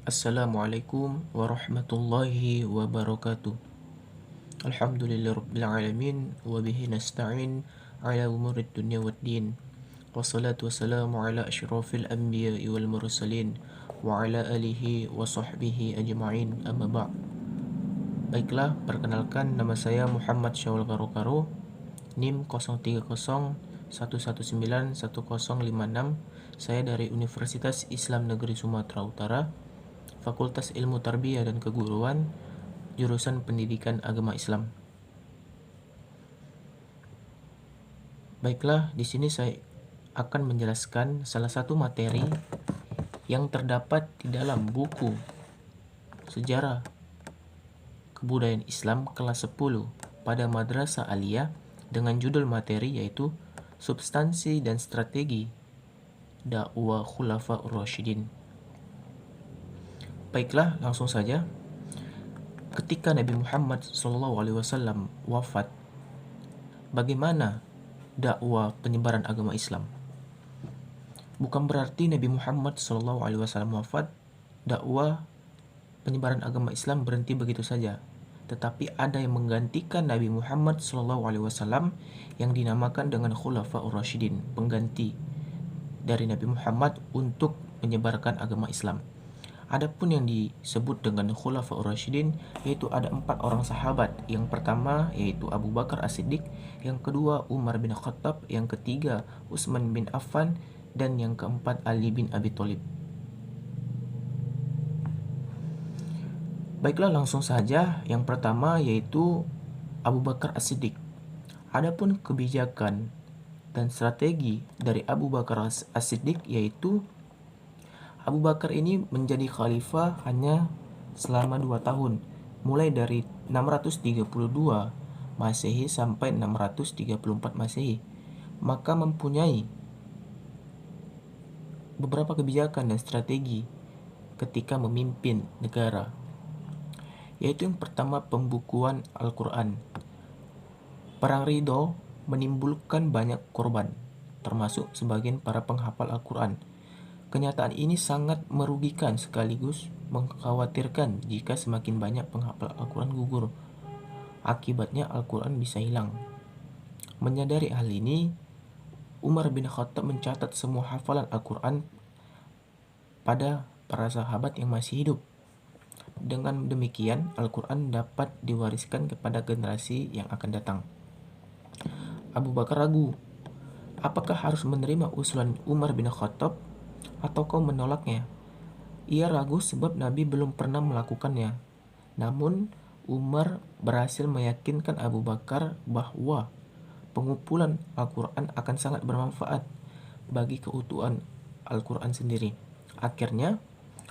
Assalamualaikum warahmatullahi wabarakatuh. Alhamdulillahirrabbilalamin. Wabihi nasta'in ala umurid dunya waddin. Wassalatu wassalamu ala ashrafil anbiya'i wal mursalin wa ala alihi wa sahbihi ajma'in, amma ba'. Baiklah, perkenalkan, nama saya Muhammad Syawal Karo-Karo, NIM 0301191056. Saya dari Universitas Islam Negeri Sumatera Utara, Fakultas Ilmu Tarbiyah dan Keguruan, jurusan Pendidikan Agama Islam. Baiklah, di sini saya akan menjelaskan salah satu materi yang terdapat di dalam buku Sejarah Kebudayaan Islam kelas 10 pada Madrasah Aliyah dengan judul materi yaitu Substansi dan Strategi Dakwah Khulafaur Rasyidin. Baiklah, langsung saja. Ketika Nabi Muhammad SAW wafat, bagaimana dakwah penyebaran agama Islam? Bukan berarti Nabi Muhammad SAW wafat, dakwah penyebaran agama Islam berhenti begitu saja. Tetapi ada yang menggantikan Nabi Muhammad SAW yang dinamakan dengan Khulafaur Rasyidin, pengganti dari Nabi Muhammad untuk menyebarkan agama Islam. Adapun yang disebut dengan Khulafaur Rasyidin yaitu ada 4 orang sahabat. Yang pertama yaitu Abu Bakar As-Siddiq, yang kedua Umar bin Khattab, yang ketiga Utsman bin Affan, dan yang keempat Ali bin Abi Thalib. Baiklah, langsung saja. Yang pertama yaitu Abu Bakar As-Siddiq. Adapun kebijakan dan strategi dari Abu Bakar As-Siddiq yaitu Abu Bakar ini menjadi khalifah hanya selama 2 tahun, mulai dari 632 Masehi sampai 634 Masehi. Maka mempunyai beberapa kebijakan dan strategi ketika memimpin negara. Yaitu yang pertama, pembukuan Al-Quran. Perang Ridho menimbulkan banyak korban, termasuk sebagian para penghafal Al-Quran. Kenyataan ini sangat merugikan sekaligus mengkhawatirkan jika semakin banyak penghafal Al-Quran gugur. Akibatnya Al-Quran bisa hilang. Menyadari hal ini, Umar bin Khattab mencatat semua hafalan Al-Quran pada para sahabat yang masih hidup. Dengan demikian, Al-Quran dapat diwariskan kepada generasi yang akan datang. Abu Bakar ragu, apakah harus menerima usulan Umar bin Khattab atau kau menolaknya? Ia ragu sebab Nabi belum pernah melakukannya. Namun Umar berhasil meyakinkan Abu Bakar bahwa pengumpulan Al-Quran akan sangat bermanfaat bagi keutuhan Al-Quran sendiri. Akhirnya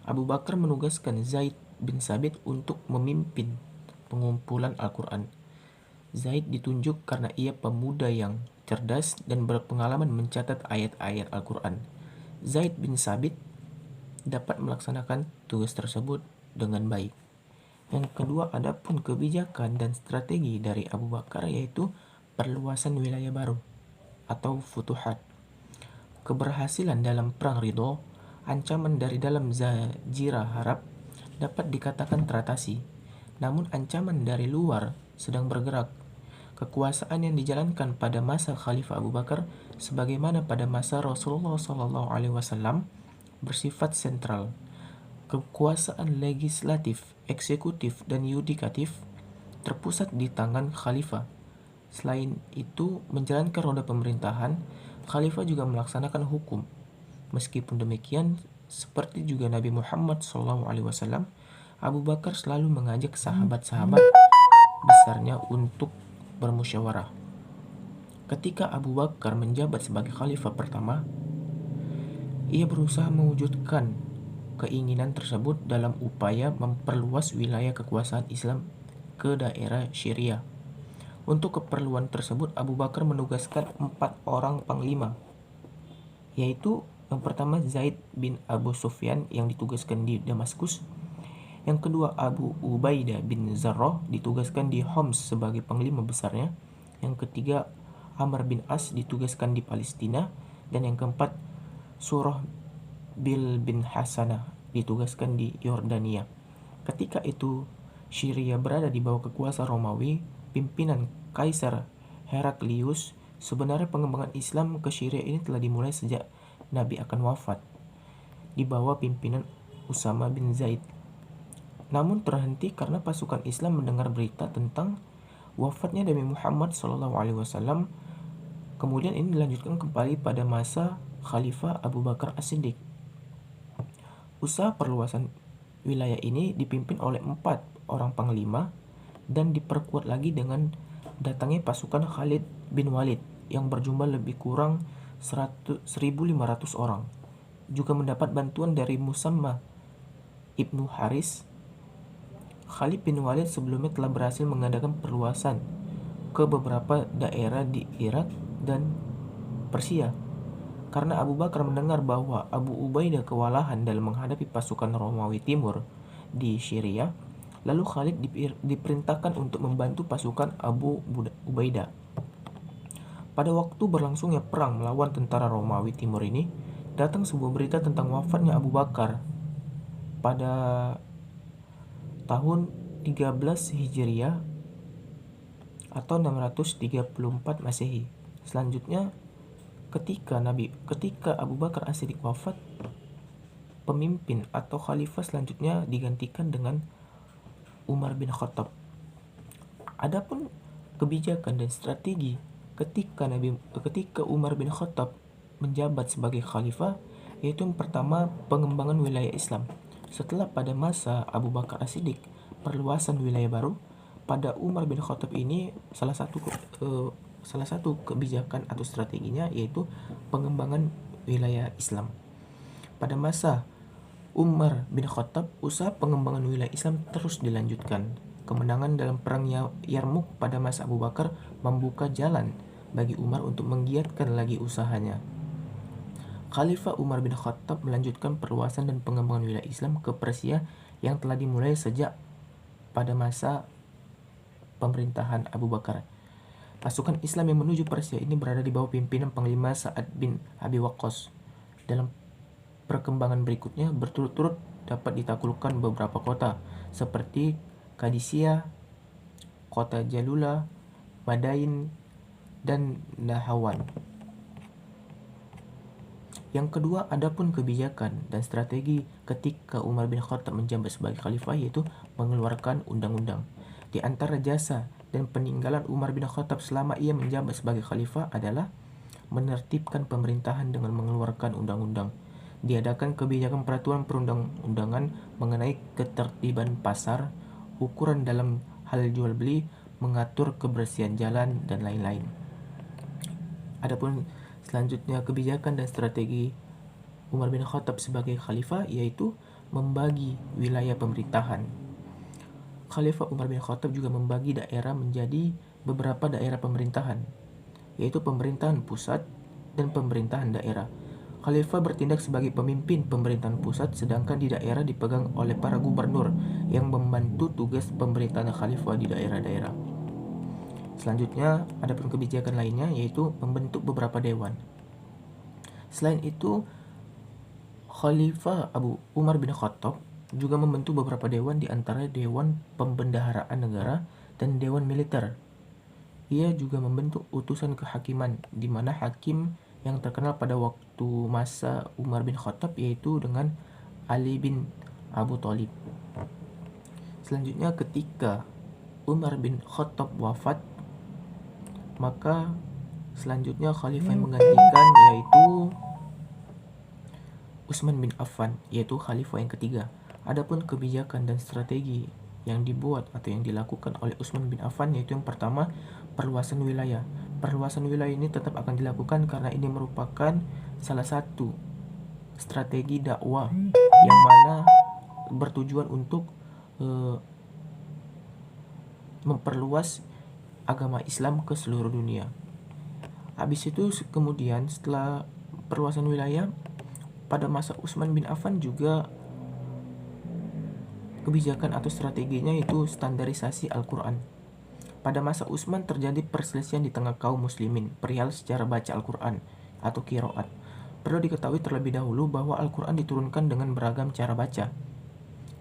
Abu Bakar menugaskan Zaid bin Sabit untuk memimpin pengumpulan Al-Quran. Zaid ditunjuk karena ia pemuda yang cerdas dan berpengalaman mencatat ayat-ayat Al-Quran. Zaid bin Sabit dapat melaksanakan tugas tersebut dengan baik. Yang kedua, adapun kebijakan dan strategi dari Abu Bakar yaitu perluasan wilayah baru atau futuhat. Keberhasilan dalam Perang Ridho, ancaman dari dalam Jazirah Arab dapat dikatakan teratasi. Namun ancaman dari luar sedang bergerak. Kekuasaan yang dijalankan pada masa Khalifah Abu Bakar sebagaimana pada masa Rasulullah SAW bersifat sentral. Kekuasaan legislatif, eksekutif, dan yudikatif terpusat di tangan Khalifah. Selain itu, menjalankan roda pemerintahan, Khalifah juga melaksanakan hukum. Meskipun demikian, seperti juga Nabi Muhammad SAW, Abu Bakar selalu mengajak sahabat-sahabat besarnya untuk bermusyawarah. Ketika Abu Bakar menjabat sebagai khalifah pertama, ia berusaha mewujudkan keinginan tersebut dalam upaya memperluas wilayah kekuasaan Islam ke daerah Syria. Untuk keperluan tersebut, Abu Bakar menugaskan 4 orang panglima, yaitu yang pertama Zaid bin Abu Sufyan yang ditugaskan di Damaskus. Yang kedua, Abu Ubaidah bin Zarrah ditugaskan di Homs sebagai panglima besarnya. Yang ketiga, Amr bin As ditugaskan di Palestina. Dan yang keempat, Surah bin Hasanah ditugaskan di Yordania. Ketika itu Syria berada di bawah kekuasaan Romawi, pimpinan Kaisar Heraklius. Sebenarnya pengembangan Islam ke Syria ini telah dimulai sejak Nabi akan wafat di bawah pimpinan Usama bin Zaid. Namun terhenti karena pasukan Islam mendengar berita tentang wafatnya Nabi Muhammad SAW. Kemudian ini dilanjutkan kembali pada masa Khalifah Abu Bakar As-Siddiq. Usaha perluasan wilayah ini dipimpin oleh 4 orang panglima dan diperkuat lagi dengan datangnya pasukan Khalid bin Walid yang berjumlah lebih kurang 1.500 orang. Juga mendapat bantuan dari Musamma Ibnu Haris. Khalid bin Walid sebelumnya telah berhasil mengadakan perluasan ke beberapa daerah di Irak dan Persia. Karena Abu Bakar mendengar bahwa Abu Ubaidah kewalahan dalam menghadapi pasukan Romawi Timur di Syria, lalu Khalid diperintahkan untuk membantu pasukan Abu Ubaidah. Pada waktu berlangsungnya perang melawan tentara Romawi Timur ini, datang sebuah berita tentang wafatnya Abu Bakar pada tahun 13 Hijriah atau 634 Masehi. Selanjutnya, ketika Abu Bakar As-Siddiq wafat, pemimpin atau khalifah selanjutnya digantikan dengan Umar bin Khattab. Adapun kebijakan dan strategi ketika Umar bin Khattab menjabat sebagai khalifah, yaitu yang pertama, pengembangan wilayah Islam. Setelah pada masa Abu Bakar As-Siddiq perluasan wilayah baru, pada Umar bin Khattab ini salah satu kebijakan atau strateginya yaitu pengembangan wilayah Islam. Pada masa Umar bin Khattab, usaha pengembangan wilayah Islam terus dilanjutkan. Kemenangan dalam perang Yarmuk pada masa Abu Bakar membuka jalan bagi Umar untuk menggiatkan lagi usahanya. Khalifah Umar bin Khattab melanjutkan perluasan dan pengembangan wilayah Islam ke Persia yang telah dimulai sejak pada masa pemerintahan Abu Bakar. Pasukan Islam yang menuju Persia ini berada di bawah pimpinan Panglima Sa'ad bin Abi Waqqas. Dalam perkembangan berikutnya berturut-turut dapat ditaklukkan beberapa kota seperti Qadisiyah, kota Jalula, Madain, dan Nahawan. Yang kedua, adapun kebijakan dan strategi ketika Umar bin Khattab menjabat sebagai khalifah yaitu mengeluarkan undang-undang. Di antara jasa dan peninggalan Umar bin Khattab selama ia menjabat sebagai khalifah adalah menertibkan pemerintahan dengan mengeluarkan undang-undang. Diadakan kebijakan peraturan perundang-undangan mengenai ketertiban pasar, ukuran dalam hal jual beli, mengatur kebersihan jalan, dan lain-lain. Adapun selanjutnya kebijakan dan strategi Umar bin Khattab sebagai khalifah yaitu membagi wilayah pemerintahan. Khalifah Umar bin Khattab juga membagi daerah menjadi beberapa daerah pemerintahan, yaitu pemerintahan pusat dan pemerintahan daerah. Khalifah bertindak sebagai pemimpin pemerintahan pusat, sedangkan di daerah dipegang oleh para gubernur yang membantu tugas pemerintahan khalifah di daerah-daerah. Selanjutnya, ada pun kebijakan lainnya yaitu membentuk beberapa dewan. Selain itu, Khalifah Abu Umar bin Khattab juga membentuk beberapa dewan, di antara Dewan Pembendaharaan Negara dan Dewan Militer. Ia juga membentuk utusan kehakiman, di mana hakim yang terkenal pada waktu masa Umar bin Khattab yaitu dengan Ali bin Abu Thalib. Selanjutnya, ketika Umar bin Khattab wafat, maka selanjutnya khalifah yang menggantikan yaitu Utsman bin Affan, yaitu khalifah yang ketiga. Adapun kebijakan dan strategi yang dibuat atau yang dilakukan oleh Utsman bin Affan yaitu yang pertama, perluasan wilayah. Perluasan wilayah ini tetap akan dilakukan karena ini merupakan salah satu strategi dakwah yang mana bertujuan untuk memperluas agama Islam ke seluruh dunia. Habis itu kemudian setelah perluasan wilayah, pada masa Utsman bin Affan juga kebijakan atau strateginya itu standarisasi Al-Quran. Pada masa Utsman terjadi perselisihan di tengah kaum muslimin perihal secara baca Al-Quran atau qiraat. Perlu diketahui terlebih dahulu bahwa Al-Quran diturunkan dengan beragam cara baca.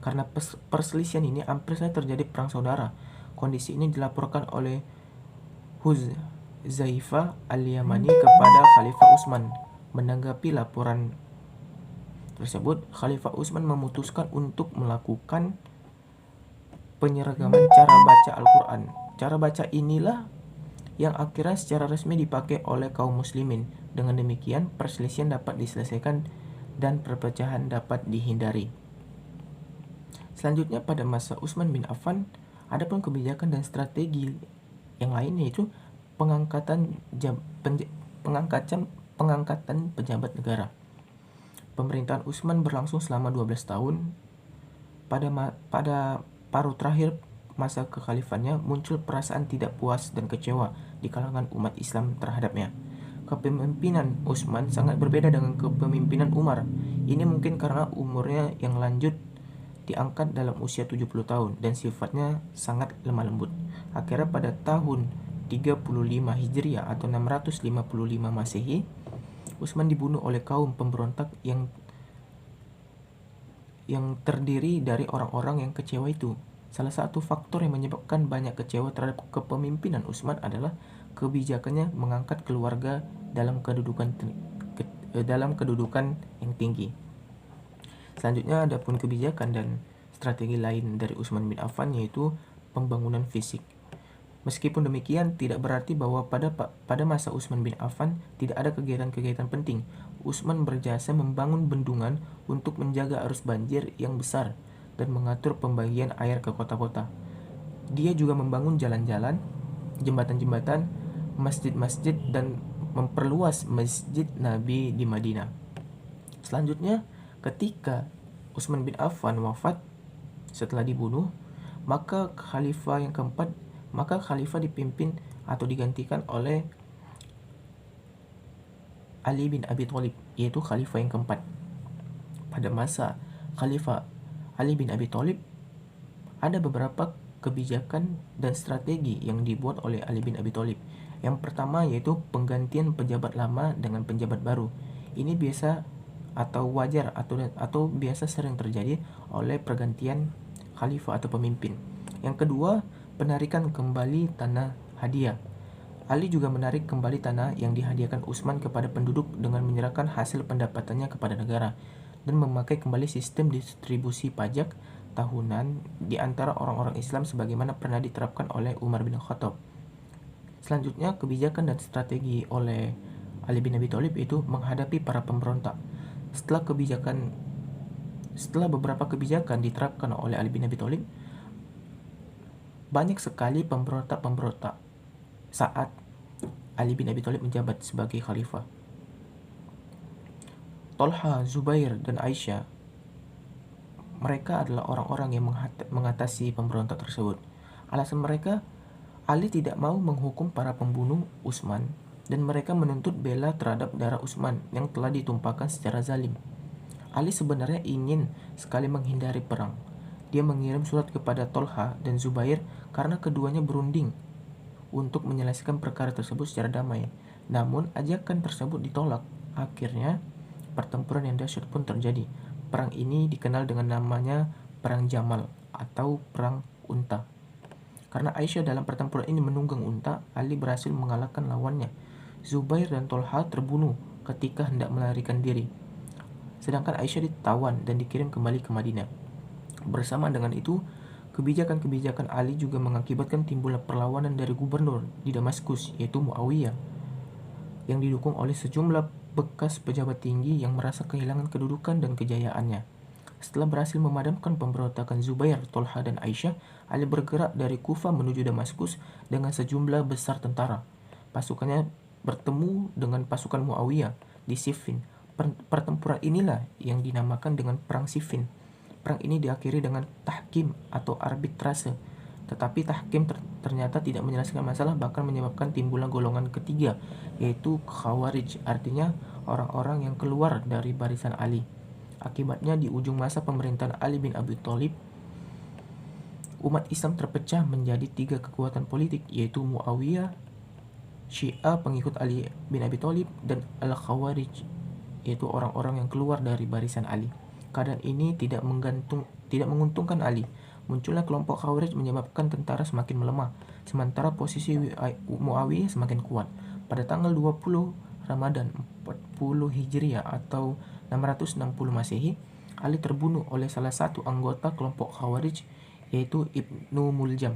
Karena perselisihan ini hampir saja terjadi perang saudara. Kondisi ini dilaporkan oleh Huzaifah al-Yamani kepada Khalifah Utsman. Menanggapi laporan tersebut, Khalifah Utsman memutuskan untuk melakukan penyeragaman cara baca Al-Quran. Cara baca inilah yang akhirnya secara resmi dipakai oleh kaum muslimin. Dengan demikian, perselisihan dapat diselesaikan dan perpecahan dapat dihindari. Selanjutnya pada masa Utsman bin Affan, ada pun kebijakan dan strategi yang lain, yaitu pengangkatan pejabat negara. Pemerintahan Utsman berlangsung selama 12 tahun. Pada paruh terakhir masa kekhalifannya muncul perasaan tidak puas dan kecewa di kalangan umat Islam terhadapnya. Kepemimpinan Utsman sangat berbeda dengan kepemimpinan Umar. Ini mungkin karena umurnya yang lanjut diangkat dalam usia 70 tahun dan sifatnya sangat lemah lembut. Akhirnya pada tahun 35 Hijriah atau 655 Masehi, Utsman dibunuh oleh kaum pemberontak yang terdiri dari orang-orang yang kecewa itu. Salah satu faktor yang menyebabkan banyak kecewa terhadap kepemimpinan Utsman adalah kebijakannya mengangkat keluarga dalam kedudukan yang tinggi. Selanjutnya ada pun kebijakan dan strategi lain dari Utsman bin Affan, yaitu pembangunan fisik. Meskipun demikian, tidak berarti bahwa pada masa Utsman bin Affan tidak ada kegiatan-kegiatan penting. Utsman berjasa membangun bendungan untuk menjaga arus banjir yang besar dan mengatur pembagian air ke kota-kota. Dia juga membangun jalan-jalan, jembatan-jembatan, masjid-masjid, dan memperluas Masjid Nabi di Madinah. Selanjutnya, ketika Utsman bin Affan wafat setelah dibunuh, maka khalifah dipimpin atau digantikan oleh Ali bin Abi Thalib, yaitu khalifah yang keempat. Pada masa Khalifah Ali bin Abi Thalib, ada beberapa kebijakan dan strategi yang dibuat oleh Ali bin Abi Thalib. Yang pertama yaitu penggantian pejabat lama dengan pejabat baru. Ini biasa atau wajar atau biasa sering terjadi oleh pergantian khalifah atau pemimpin. Yang kedua, penarikan kembali tanah hadiah. Ali juga menarik kembali tanah yang dihadiahkan Utsman kepada penduduk dengan menyerahkan hasil pendapatannya kepada negara dan memakai kembali sistem distribusi pajak tahunan di antara orang-orang Islam sebagaimana pernah diterapkan oleh Umar bin Khattab. Selanjutnya, kebijakan dan strategi oleh Ali bin Abi Thalib itu menghadapi para pemberontak. Setelah beberapa kebijakan diterapkan oleh Ali bin Abi Thalib, banyak sekali pemberontak saat Ali bin Abi Thalib menjabat sebagai khalifah. Tolha, Zubair, dan Aisyah, mereka adalah orang-orang yang mengatasi pemberontak tersebut. Alasan mereka, Ali tidak mau menghukum para pembunuh Utsman dan mereka menuntut bela terhadap darah Utsman yang telah ditumpahkan secara zalim. Ali sebenarnya ingin sekali menghindari perang. Dia mengirim surat kepada Tolha dan Zubair karena keduanya berunding untuk menyelesaikan perkara tersebut secara damai. Namun ajakan tersebut ditolak. Akhirnya pertempuran yang dahsyat pun terjadi. Perang ini dikenal dengan namanya Perang Jamal atau Perang Unta. Karena Aisyah dalam pertempuran ini menunggang unta, Ali berhasil mengalahkan lawannya. Zubair dan Tolha terbunuh ketika hendak melarikan diri. Sedangkan Aisyah ditawan dan dikirim kembali ke Madinah. Bersama dengan itu, kebijakan-kebijakan Ali juga mengakibatkan timbulnya perlawanan dari gubernur di Damaskus, yaitu Muawiyah, yang didukung oleh sejumlah bekas pejabat tinggi yang merasa kehilangan kedudukan dan kejayaannya. Setelah berhasil memadamkan pemberontakan Zubair, Tolha, dan Aisyah, Ali bergerak dari Kufah menuju Damaskus dengan sejumlah besar tentara. Pasukannya bertemu dengan pasukan Muawiyah di Siffin. Pertempuran inilah yang dinamakan dengan Perang Siffin. Perang ini diakhiri dengan tahkim atau arbitrase. Tetapi tahkim ternyata tidak menyelesaikan masalah, bahkan menyebabkan timbulnya golongan ketiga, yaitu Khawarij, artinya orang-orang yang keluar dari barisan Ali. Akibatnya di ujung masa pemerintahan Ali bin Abi Thalib, umat Islam terpecah menjadi 3 kekuatan politik, yaitu Muawiyah, Syiah pengikut Ali bin Abi Thalib, dan Al-Khawarij yaitu orang-orang yang keluar dari barisan Ali. Keadaan ini tidak menguntungkan Ali. Munculnya kelompok Khawarij menyebabkan tentara semakin melemah, sementara posisi Muawiyah semakin kuat. Pada tanggal 20 Ramadan 40 Hijriah atau 660 Masehi, Ali terbunuh oleh salah satu anggota kelompok Khawarij, yaitu Ibnu Muljam.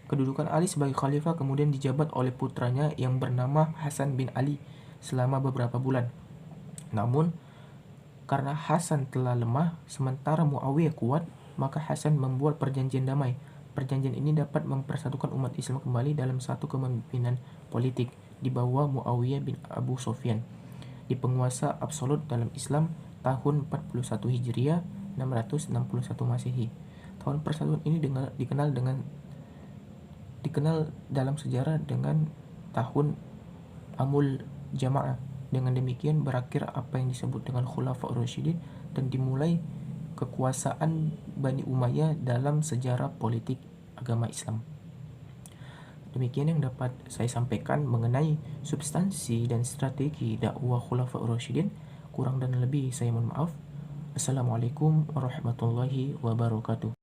Kedudukan Ali sebagai khalifah kemudian dijabat oleh putranya yang bernama Hasan bin Ali selama beberapa bulan. Namun, karena Hasan telah lemah sementara Muawiyah kuat, maka Hasan membuat perjanjian damai. Perjanjian ini dapat mempersatukan umat Islam kembali dalam satu kepemimpinan politik di bawah Muawiyah bin Abu Sufyan, di penguasa absolut dalam Islam tahun 41 Hijriah 661 Masehi. Tahun persatuan ini dikenal dalam sejarah dengan tahun Amul Jamaah. Dengan demikian berakhir apa yang disebut dengan Khulafaur Rasyidin dan dimulai kekuasaan Bani Umayyah dalam sejarah politik agama Islam. Demikian yang dapat saya sampaikan mengenai substansi dan strategi dakwah Khulafaur Rasyidin. Kurang dan lebih saya mohon maaf. Assalamualaikum warahmatullahi wabarakatuh.